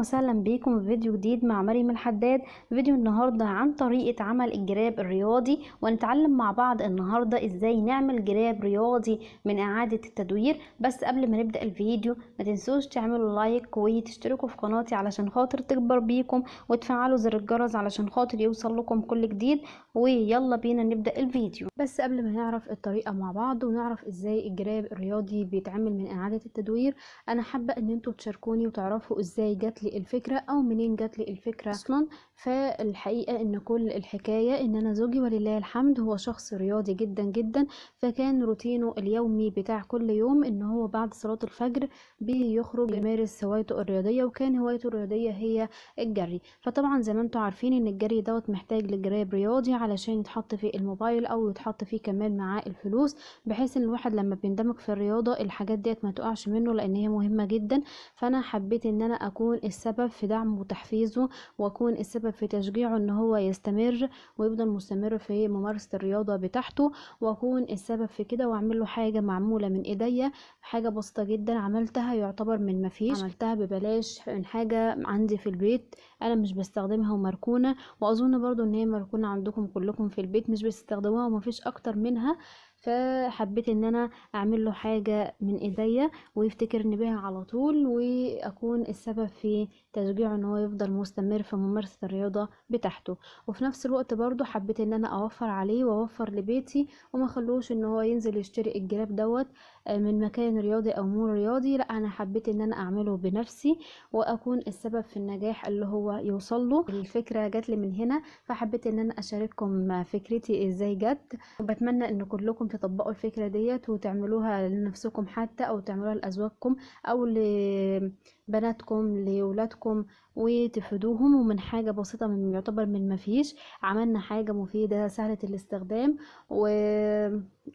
وسهلا بيكم في فيديو جديد مع مريم الحداد. فيديو النهارده عن طريقة عمل الجراب الرياضي، ونتعلم مع بعض النهارده ازاي نعمل جراب رياضي من اعادة التدوير. بس قبل ما نبدأ الفيديو ما تنسوش تعملوا لايك وتشتركوا في قناتي علشان خاطر تكبر بيكم، وتفعلوا زر الجرس علشان خاطر يوصل لكم كل جديد. ويلا بينا نبدأ الفيديو. بس قبل ما نعرف الطريقة مع بعض ونعرف ازاي الجراب الرياضي بيتعمل من اعادة التدوير، انا حابة ان انتوا تشاركوني وتعرفوا ازاي جات لي الفكرة او منين جات لي الفكرة اصلا. فالحقيقة ان كل الحكاية ان انا زوجي ولله الحمد هو شخص رياضي جدا جدا، فكان روتينه اليومي بتاع كل يوم ان هو بعد صلاة الفجر بيخرج يمارس هوايته الرياضية، وكان هوايته الرياضية هي الجري. فطبعا زي ما انتوا عارفين ان الجري دوت محتاج لجراب رياضي علشان يتحط فيه الموبايل او يتحط فيه كمان معاه الفلوس، بحيث ان الواحد لما بيندمج في الرياضة الحاجات ديت ما تقعش منه لان هي مهمة جدا. فانا حبيت ان انا اكون السبب في دعمه وتحفيزه، واكون السبب في تشجيعه ان هو يستمر ويفضل مستمر في ممارسة الرياضة بتاعته، واكون السبب في كده واعمل له حاجة معمولة من ايديا، حاجة بسيطة جدا عملتها يعتبر من مفيش، عملتها ببلاش من حاجة عندي في البيت انا مش بستخدمها ومركونة، واظن برضو ان هي مركونة عندكم كلكم في البيت مش بتستخدموها ومفيش اكتر منها. فحبيت ان انا اعمل له حاجة من ايديا ويفتكرني بيها على طول، واكون السبب في تشجيعه ان هو يفضل مستمر في ممارسة الرياضة بتاعته. وفي نفس الوقت برضو حبيت ان انا اوفر عليه واوفر لبيتي، وما خلوش ان هو ينزل يشتري الجراب دوت من مكان رياضي او مول رياضي. لا، انا حبيت ان انا اعمله بنفسي واكون السبب في النجاح اللي هو يوصل له. الفكرة جات لي من هنا، فحبيت ان انا اشارككم فكرتي ازاي جت، وبتمنى ان كلكم تطبقوا الفكرة ديت وتعملوها لنفسكم حتى، او تعملوها لازواجكم او لبناتكم لولادكم وتفيدوهم. ومن حاجة بسيطة من يعتبر من مفيش عملنا حاجة مفيدة سهلة الاستخدام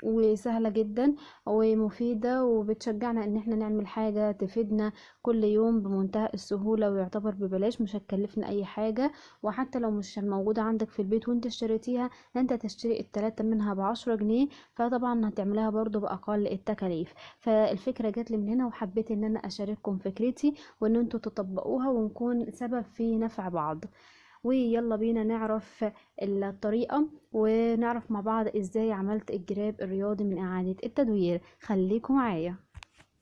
وسهلة جدا ومفيدة، وبتشجعنا ان احنا نعمل حاجة تفيدنا كل يوم بمنتهى السهولة، ويعتبر ببلاش مش هتكلفنا اي حاجة. وحتى لو مش موجودة عندك في البيت وانت اشتريتيها، انت تشتري التلاتة منها ب10 جنيه، فطبعا هتعملها برضو باقل التكاليف. فالفكرة جات لي من هنا، وحبيت ان انا اشارككم فكرتي وان انتوا تطبقوها ونكون سبب في نفع بعض. ويلا بينا نعرف الطريقة ونعرف مع بعض ازاي عملت الجراب الرياضي من اعادة التدوير. خليكم معايا.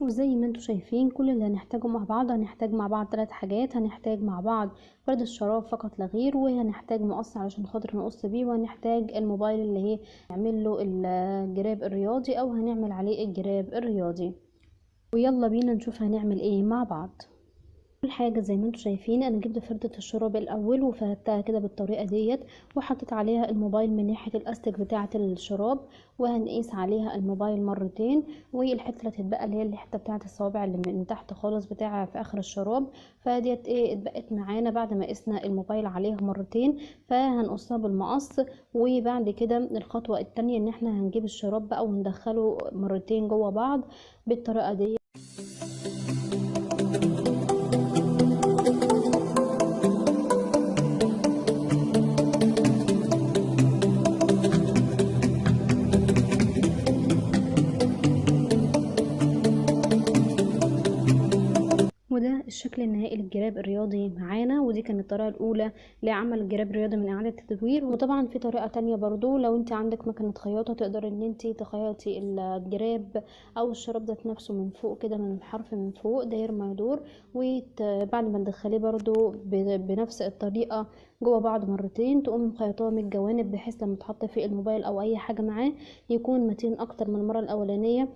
وزي ما انتوا شايفين كل اللي هنحتاجه مع بعض، هنحتاج مع بعض 3 حاجات. هنحتاج مع بعض فرد الشراب فقط لا غير، وهنحتاج مقص علشان خاطر نقص بيه، وهنحتاج الموبايل اللي هي نعمل له الجراب الرياضي او هنعمل عليه الجراب الرياضي. ويلا بينا نشوف هنعمل ايه مع بعض. اول حاجه زي ما انتم شايفين انا جبت فردة الشراب الاول وفردتها كده بالطريقه ديت، وحطيت عليها الموبايل من ناحيه الاستك بتاعه الشراب، وهنقيس عليها الموبايل مرتين، والحته اللي هتتبقى اللي هي الحته بتاعه الصوابع اللي من تحت خالص بتاعها في اخر الشراب، فديت ايه اتبقت معانا بعد ما قسنا الموبايل عليها مرتين، فهنقصها بالمقص. وبعد كده الخطوه التانية ان احنا هنجيب الشراب بقى وندخله مرتين جوه بعض بالطريقه دي. وده الشكل النهائي للجراب الرياضي معانا، ودي كانت الطريقه الاولى لعمل الجراب الرياضي من اعاده التدوير. وطبعا في طريقه تانية برضو، لو انت عندك مكنه خياطه تقدر ان انت تخيطي الجراب او الشراب ذات نفسه من فوق كده، من الحرف من فوق داير ما يدور، وبعد ما تدخليه برضو بنفس الطريقه جوه بعض مرتين، تقوم خيطاه من الجوانب بحيث لما تحط فيه الموبايل او اي حاجه معاه يكون متين اكتر من المره الاولانيه.